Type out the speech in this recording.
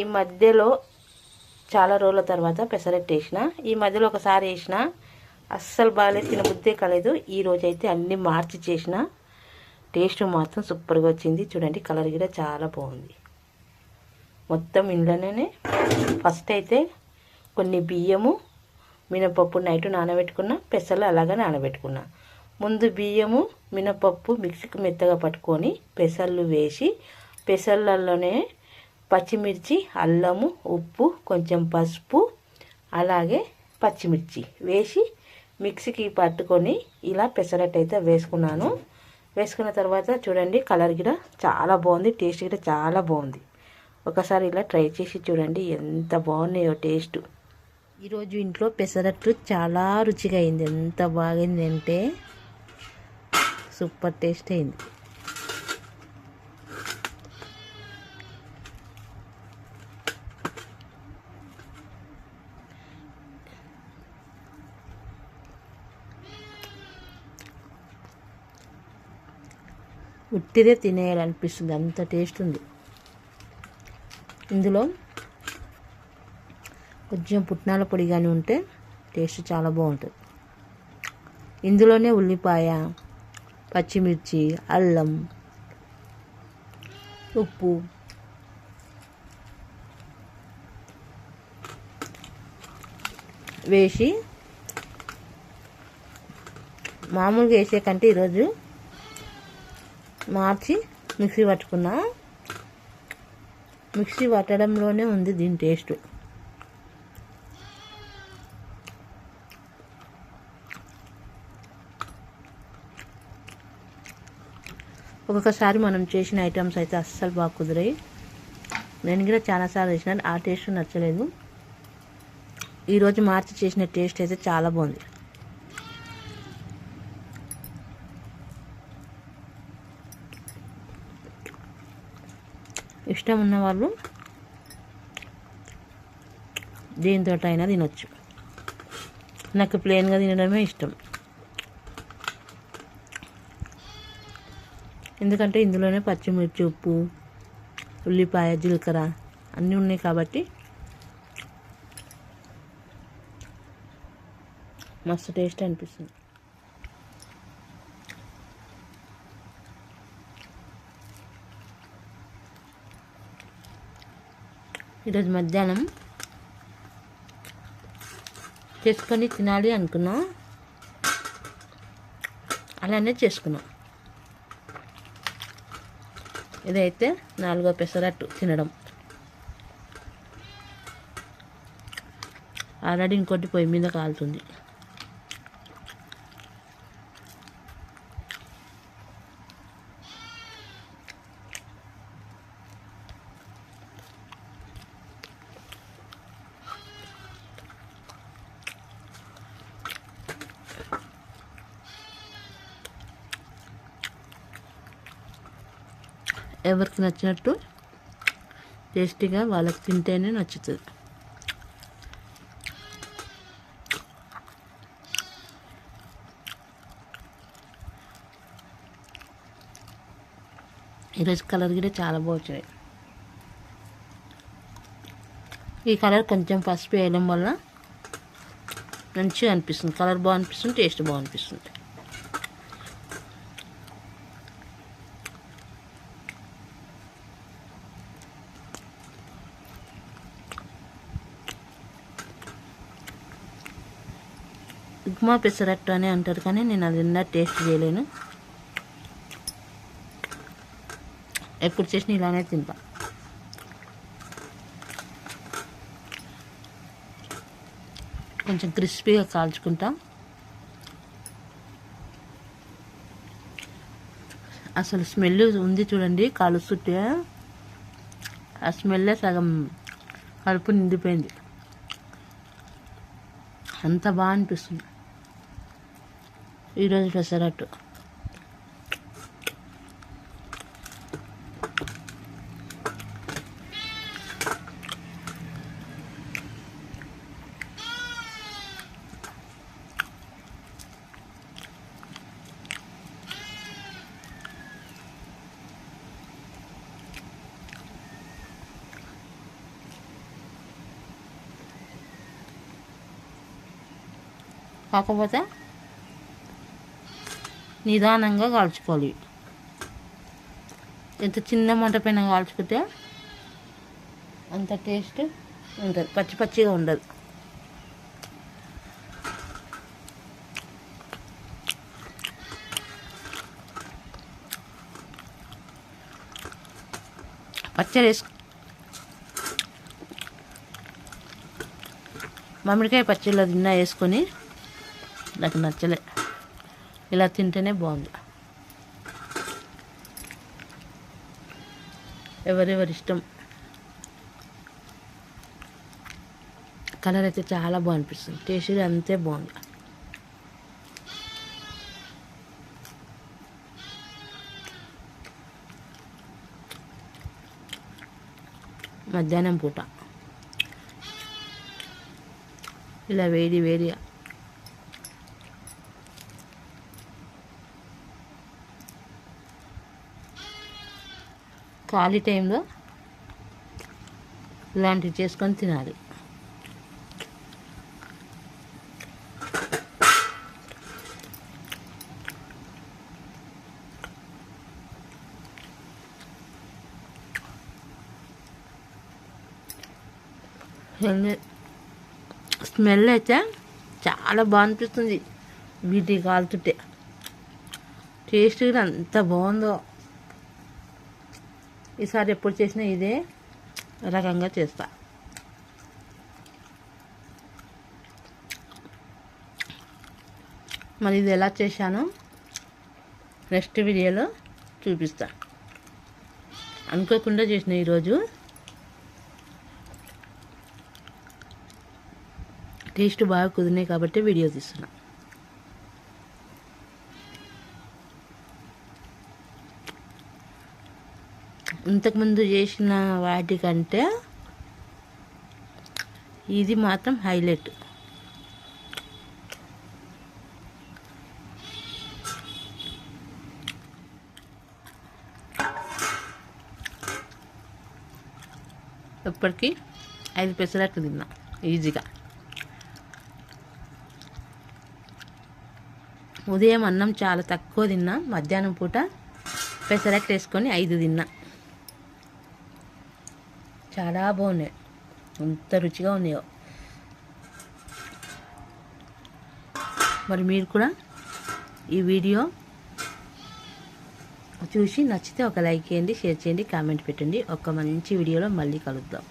ఈ మధ్యలో చాలా రోజుల తర్వాత పెసరట్టు వేసిన. ఈ మధ్యలో ఒకసారి వేసిన, అస్సలు బాగాలేదు, తినబుద్దే కాలేదు. ఈరోజు అయితే అన్నీ మార్చి చేసిన. టేస్ట్ మాత్రం సూపర్గా వచ్చింది. చూడండి, కలర్ కూడా చాలా బాగుంది. మొత్తం ఇంట్లోనే ఫస్ట్ అయితే కొన్ని బియ్యము, మినపప్పు నైట్ నానబెట్టుకున్న, పెసలు అలాగా నానబెట్టుకున్నా. ముందు బియ్యము మినపప్పు మిక్సీకి మెత్తగా పట్టుకొని పెసళ్ళు వేసి, పెసళ్ళలోనే పచ్చిమిర్చి, అల్లము, ఉప్పు, కొంచెం పసుపు, అలాగే పచ్చిమిర్చి వేసి మిక్సీకి పట్టుకొని ఇలా పెసరట్టు అయితే వేసుకున్నాను. వేసుకున్న తర్వాత చూడండి, కలర్ కూడా చాలా బాగుంది, టేస్ట్ కూడా చాలా బాగుంది. ఒకసారి ఇలా ట్రై చేసి చూడండి, ఎంత బాగున్నాయో టేస్ట్. ఈరోజు ఇంట్లో పెసరట్టు చాలా రుచిగా అయింది. ఎంత బాగైంది అంటే సూపర్ టేస్ట్ అయింది. ఉట్టిదే తినేయాలనిపిస్తుంది, అంత టేస్ట్ ఉంది. ఇందులో కొంచెం పుట్నాల పొడి కానీ ఉంటే టేస్ట్ చాలా బాగుంటుంది. ఇందులోనే ఉల్లిపాయ, పచ్చిమిర్చి, అల్లం, ఉప్పు వేసి, మామూలుగా వేసే కంటే ఈరోజు మార్చి మిక్సీ పట్టుకున్నా. మిక్సీ పట్టడంలోనే ఉంది దీని టేస్ట్. ఒక్కొక్కసారి మనం చేసిన ఐటమ్స్ అయితే అస్సలు బాగా కుదిరాయి. నేను కూడా చాలాసార్లు చేసినాను, ఆ టేస్ట్ నచ్చలేదు. ఈరోజు మార్చి చేసిన టేస్ట్ అయితే చాలా బాగుంది. ఇష్టం ఉన్నవాళ్ళు దీంతో అయినా తినొచ్చు. నాకు ప్లెయిన్గా తినడమే ఇష్టం, ఎందుకంటే ఇందులోనే పచ్చిమిర్చి, ఉప్పు, ఉల్లిపాయ, జీలకర్ర అన్నీ ఉన్నాయి కాబట్టి మస్తు టేస్ట్ అనిపిస్తుంది. ఈరోజు మధ్యాహ్నం చేసుకొని తినాలి అనుకున్నా, అలానే చేసుకున్నాం. ఇదైతే 4వ పెసరట్టు తినడం. ఆల్రెడీ ఇంకోటి పొయ్యి మీద కాలుతుంది. ఎవరికి నచ్చినట్టు టేస్టీగా వాళ్ళకి తింటేనే నచ్చుతుంది. ఈరోజు కలర్ కూడా చాలా బాగుంది. ఈ కలర్ కొంచెం పసుపు వేయడం వల్ల మంచిగా అనిపిస్తుంది, కలర్ బాగా అనిపిస్తుంది, టేస్ట్ బాగా అనిపిస్తుంది. ఉప్మా పెసరట్టు అని అంటారు, కానీ నేను అది టేస్ట్ చేయలేను. ఎప్పుడు చేసినా ఇలానే తింటా. కొంచెం క్రిస్పీగా కాల్చుకుంటా. అసలు స్మెల్ ఉంది చూడండి, కాలుస్తుంటే ఆ స్మెల్లే సగం కడుపు నిండిపోయింది. అంత బాగా అనిపిస్తుంది ఈరోజు పెసరట్టు. కాకపోతే నిదానంగా కాల్చుకోవాలి. ఎంత చిన్న మంట పైన కాల్చుకుంటే అంత టేస్ట్ ఉంటుంది, పచ్చి పచ్చిగా ఉండదు. పచ్చడి మామిడికాయ పచ్చడిలో తిన్నా వేసుకొని నాకు నచ్చలే, ఇలా తింటేనే బాగుంది. ఎవరెవరి ఇష్టం. కలర్ అయితే చాలా బాగా అనిపిస్తుంది, టేస్ట్ అంతే బాగుంది. మధ్యాహ్నం పూట ఇలా వేడి వేడిగా ఖాళీ టైంలో ఇలాంటివి చేసుకొని తినాలి. స్మెల్ అయితే చాలా బాగా అనిపిస్తుంది వీటి కాలుతుంటే. టేస్ట్ కూడా అంత బాగుందో. ఈసారి ఎప్పుడు చేసినా ఇదే రకంగా చేస్తా. మరి ఇది ఎలా చేశానో నెక్స్ట్ వీడియోలో చూపిస్తా. అనుకోకుండా చేసిన ఈరోజు టేస్ట్ బాగా కుదిరినాయి కాబట్టి వీడియో తీస్తున్నా. ఇంతకుముందు చేసిన వాటికంటే ఇది మాత్రం హైలైట్. ఇప్పటికీ 5 పెసరట్లు తిన్నా ఈజీగా. ఉదయం అన్నం చాలా తక్కువ తిన్నా, మధ్యాహ్నం పూట పెసరట్లు వేసుకొని 5 తిన్నా. చాలా బాగున్నాయి, ఎంత రుచిగా ఉన్నాయో. మరి మీరు కూడా ఈ వీడియో చూసి నచ్చితే ఒక లైక్ చేయండి, షేర్ చేయండి, కామెంట్ పెట్టండి. ఒక మంచి వీడియోలో మళ్ళీ కలుద్దాం.